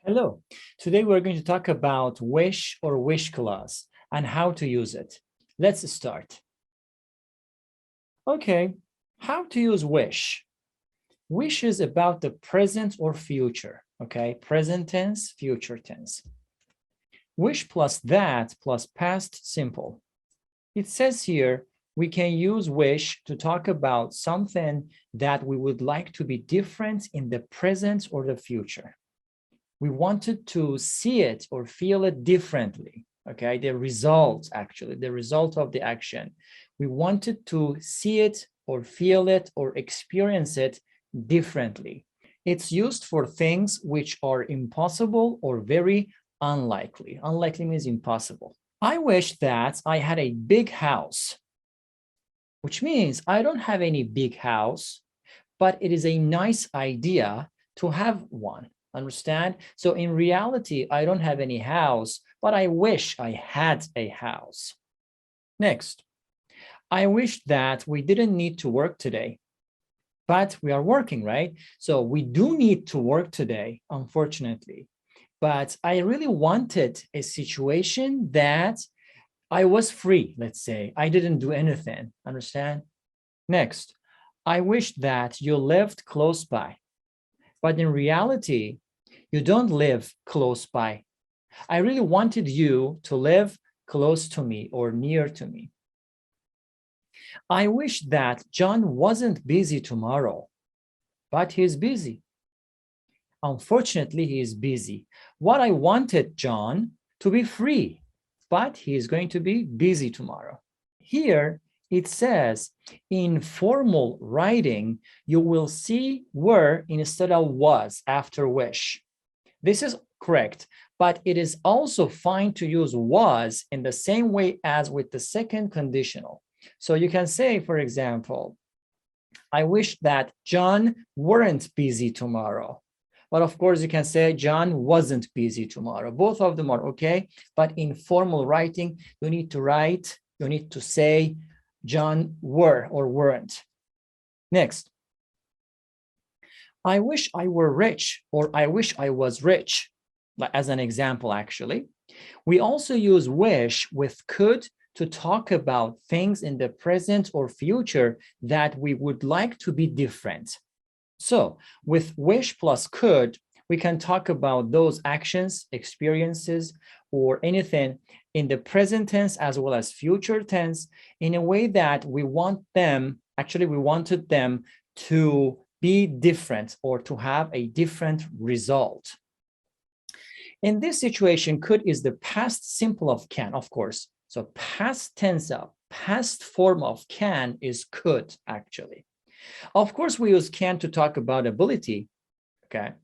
Hello. Today we're going to talk about wish or wish clause and how to use it. Let's start. Okay, how to use wish. Wish is about the present or future, okay? Present tense, future tense. Wish plus that plus past simple. It says here we can use wish to talk about something that we would like to be different in the present or the future. We wanted to see it or feel it differently, okay? The result, actually, the result of the action. We wanted to see it or feel it or experience it differently. It's used for things which are impossible or very unlikely. Unlikely means impossible. I wish that I had a big house, which means I don't have any big house, but it is a nice idea to have one. Understand? So in reality, I don't have any house, but I wish I had a house. Next, I wish that we didn't need to work today, but we are working, right? So we do need to work today, unfortunately. But I really wanted a situation that I was free, let's say. I didn't do anything, understand? Next, I wish that you lived close by. But in reality, you don't live close by. I really wanted you to live close to me or near to me. I wish that John wasn't busy tomorrow, but he's busy. Unfortunately, he is busy. What I wanted John to be free, but he is going to be busy tomorrow. Here, it says in formal writing, you will see were instead of was after wish. This is correct, but it is also fine to use was in the same way as with the second conditional. So you can say, for example, I wish that John weren't busy tomorrow. But of course, you can say John wasn't busy tomorrow. Both of them are okay. But in formal writing, you need to say John were or weren't. Next, I wish I were rich, or I wish I was rich, as an example, actually. We also use wish with could to talk about things in the present or future that we would like to be different. So with wish plus could, we can talk about those actions, experiences, or anything in the present tense as well as future tense in a way that we want them, actually we wanted them to be different or to have a different result. In this situation, could is the past simple of can, of course. So past tense of, past form of can is could, actually. Of course, we use can to talk about ability, okay?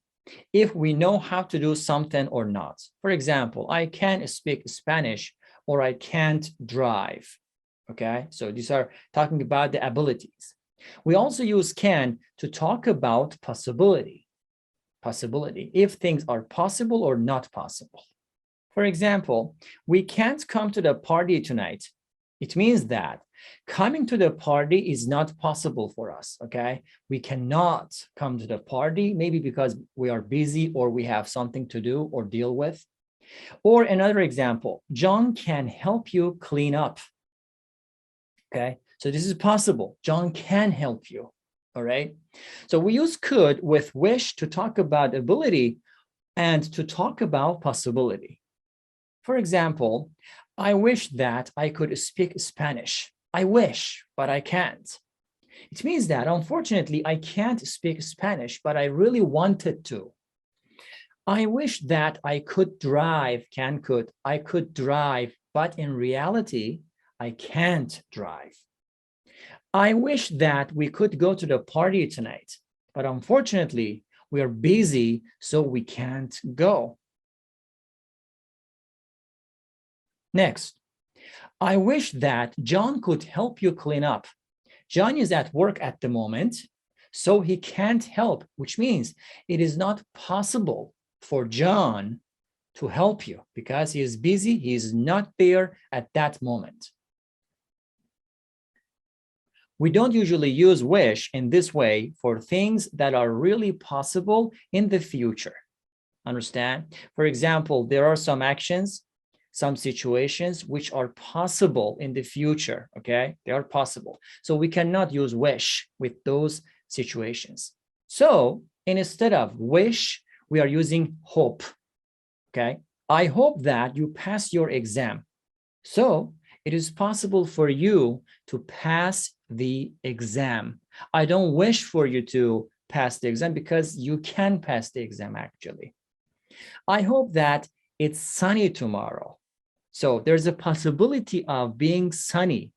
If we know how to do something or not. For example, I can speak Spanish or I can't drive, okay? So these are talking about the abilities. We also use can to talk about possibility, if things are possible or not possible. For example, we can't come to the party tonight. It means that coming to the party is not possible for us, okay? We cannot come to the party, maybe because we are busy or we have something to do or deal with. Or another example, John can help you clean up, okay? So this is possible. John can help you, all right? So we use could with wish to talk about ability and to talk about possibility. For example, I wish that I could speak Spanish. I wish, but I can't. It means that, unfortunately, I can't speak Spanish, but I really wanted to. I wish that I could drive, I could drive, but in reality, I can't drive. I wish that we could go to the party tonight, but unfortunately, we are busy, so we can't go. Next, I wish that John could help you clean up. John is at work at the moment, so he can't help, which means it is not possible for John to help you because he is busy, he is not there at that moment. We don't usually use wish in this way for things that are really possible in the future. Understand? For example, there are some actions, some situations which are possible in the future, okay? They are possible. So we cannot use wish with those situations. So instead of wish, we are using hope, okay? I hope that you pass your exam. So it is possible for you to pass the exam. I don't wish for you to pass the exam because you can pass the exam actually. I hope that it's sunny tomorrow. So there's a possibility of being sunny.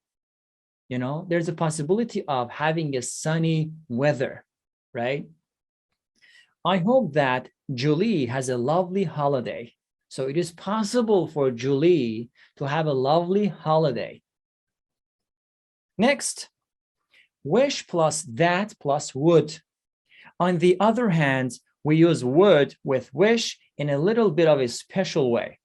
You know, there's a possibility of having a sunny weather, right? I hope that Julie has a lovely holiday. So it is possible for Julie to have a lovely holiday. Next, wish plus that plus would. On the other hand, we use would with wish in a little bit of a special way.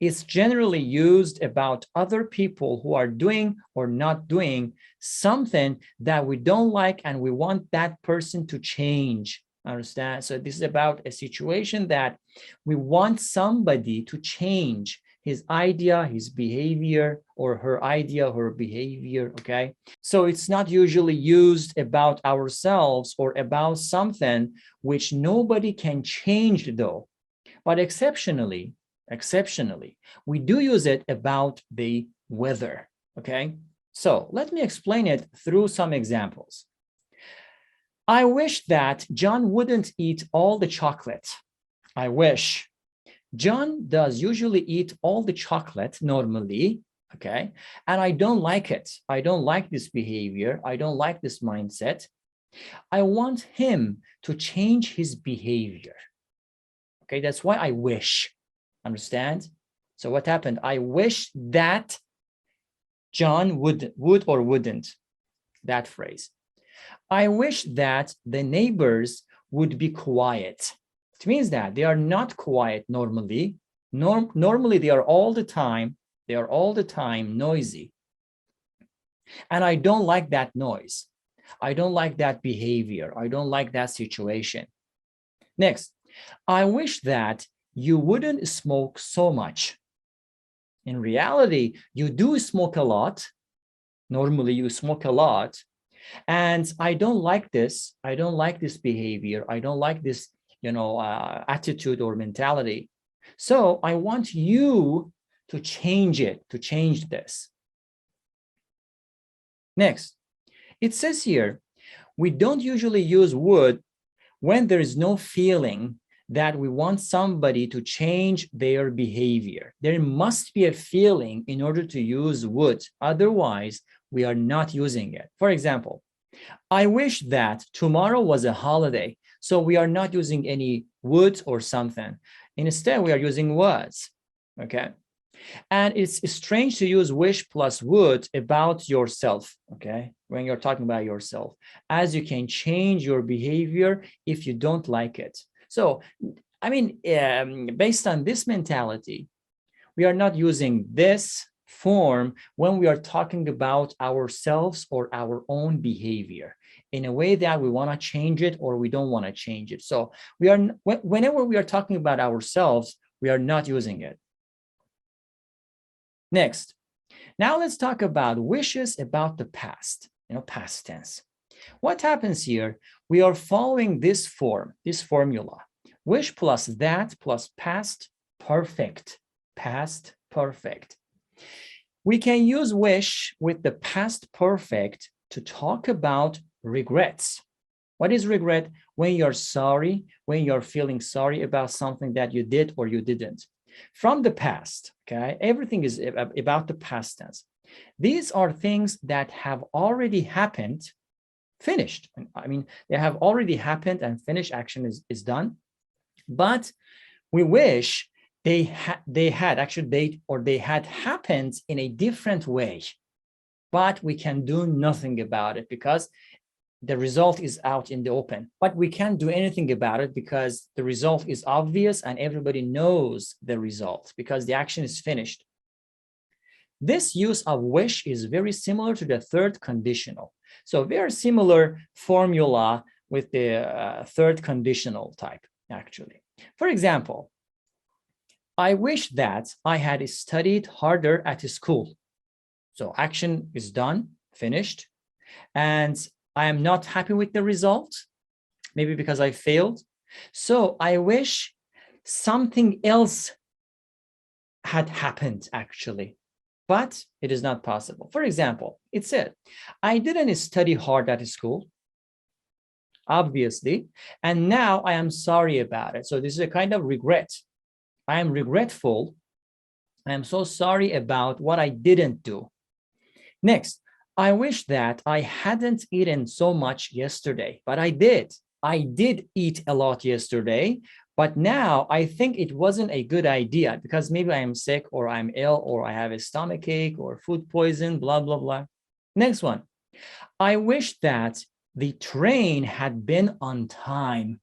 It's generally used about other people who are doing or not doing something that we don't like and we want that person to change. Understand? So this is about a situation that we want somebody to change his idea, his behavior, or her idea, her behavior, okay? So it's not usually used about ourselves or about something which nobody can change though. But exceptionally, we do use it about the weather, okay? So let me explain it through some examples. I wish that John wouldn't eat all the chocolate. I wish. John does usually eat all the chocolate normally, okay? And I don't like it. I don't like this behavior. I don't like this mindset. I want him to change his behavior. Okay, that's why I wish. Understand? So what happened? I wish that John would or wouldn't. That phrase. I wish that the neighbors would be quiet. It means that they are not quiet normally. Normally they are all the time. They are all the time noisy. And I don't like that noise. I don't like that behavior. I don't like that situation. Next, I wish that you wouldn't smoke so much. In reality, you do smoke a lot. Normally you smoke a lot. And I don't like this. I don't like this behavior. I don't like this, attitude or mentality. So I want you to change it, to change this. Next, it says here, we don't usually use would when there is no feeling that we want somebody to change their behavior. There must be a feeling in order to use would. Otherwise, we are not using it. For example, I wish that tomorrow was a holiday. So we are not using any would or something. Instead, we are using was, okay? And it's strange to use wish plus would about yourself, okay? When you're talking about yourself, as you can change your behavior if you don't like it. So, I mean, based on this mentality, we are not using this form when we are talking about ourselves or our own behavior in a way that we want to change it or we don't want to change it. So we are, whenever we are talking about ourselves, we are not using it. Next, now let's talk about wishes about the past, past tense. What happens here? We are following this form, this formula. Wish plus that plus past perfect, past perfect. We can use wish with the past perfect to talk about regrets. What is regret? When you're sorry, when you're feeling sorry about something that you did or you didn't. From the past, okay? Everything is about the past tense. These are things that have already happened, finished. I mean, they have already happened and finished, action is done. But we wish they had happened in a different way. But we can do nothing about it because the result is out in the open. But we can't do anything about it because the result is obvious and everybody knows the result because the action is finished. This use of wish is very similar to the third conditional. So very similar formula with the third conditional type, actually. For example, I wish that I had studied harder at school. So action is done, finished, and I am not happy with the result, maybe because I failed. So I wish something else had happened actually, but it is not possible. For example, it said, I didn't study hard at school, obviously, and now I am sorry about it. So this is a kind of regret. I am regretful. I am so sorry about what I didn't do. Next, I wish that I hadn't eaten so much yesterday, but I did. I did eat a lot yesterday, but now I think it wasn't a good idea because maybe I am sick or I'm ill or I have a stomach ache or food poison, blah, blah, blah. Next one. I wish that the train had been on time,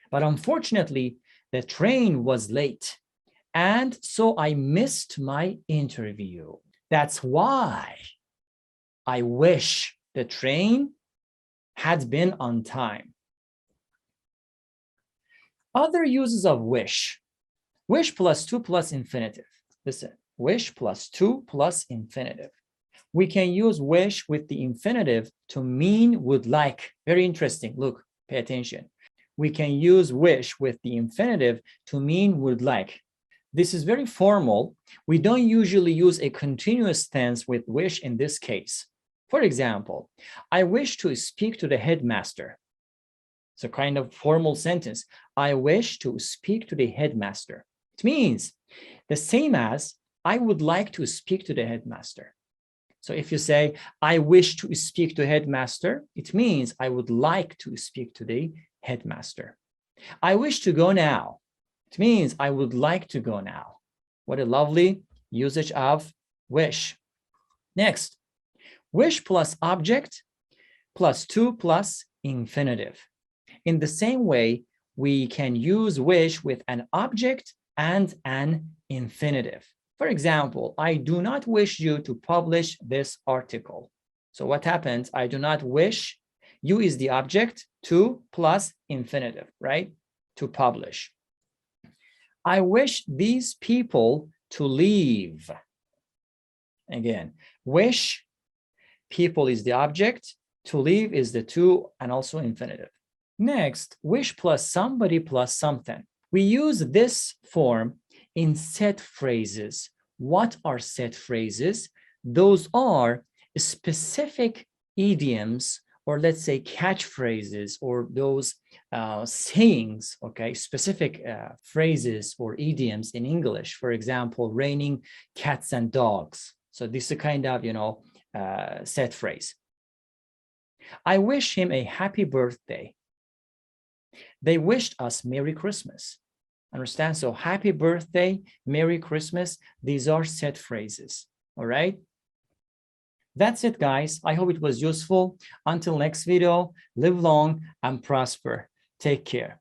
but unfortunately, the train was late. And so I missed my interview. That's why I wish the train had been on time. Other uses of wish. Wish plus to plus infinitive. Listen, wish plus to plus infinitive. We can use wish with the infinitive to mean would like. Very interesting. Look, pay attention. We can use wish with the infinitive to mean would like. This is very formal. We don't usually use a continuous tense with wish in this case. For example, I wish to speak to the headmaster. It's a kind of formal sentence. I wish to speak to the headmaster. It means the same as I would like to speak to the headmaster. So if you say, I wish to speak to headmaster, it means I would like to speak to the headmaster. I wish to go now. It means I would like to go now. What a lovely usage of wish. Next, wish plus object plus to plus infinitive. In the same way, we can use wish with an object and an infinitive. For example, I do not wish you to publish this article. So what happens? I do not wish. You is the object, to plus infinitive, right? To publish. I wish these people to leave. Again, wish, people is the object, to leave is the to, and also infinitive. Next, wish plus somebody plus something. We use this form in set phrases. What are set phrases? Those are specific idioms, or let's say catchphrases, or those sayings, okay, specific phrases or idioms in English. For example, raining cats and dogs. So this is a kind of, set phrase. I wish him a happy birthday. They wished us Merry Christmas. Understand? So happy birthday, Merry Christmas. These are set phrases. All right. That's it, guys. I hope it was useful. Until next video, live long and prosper. Take care.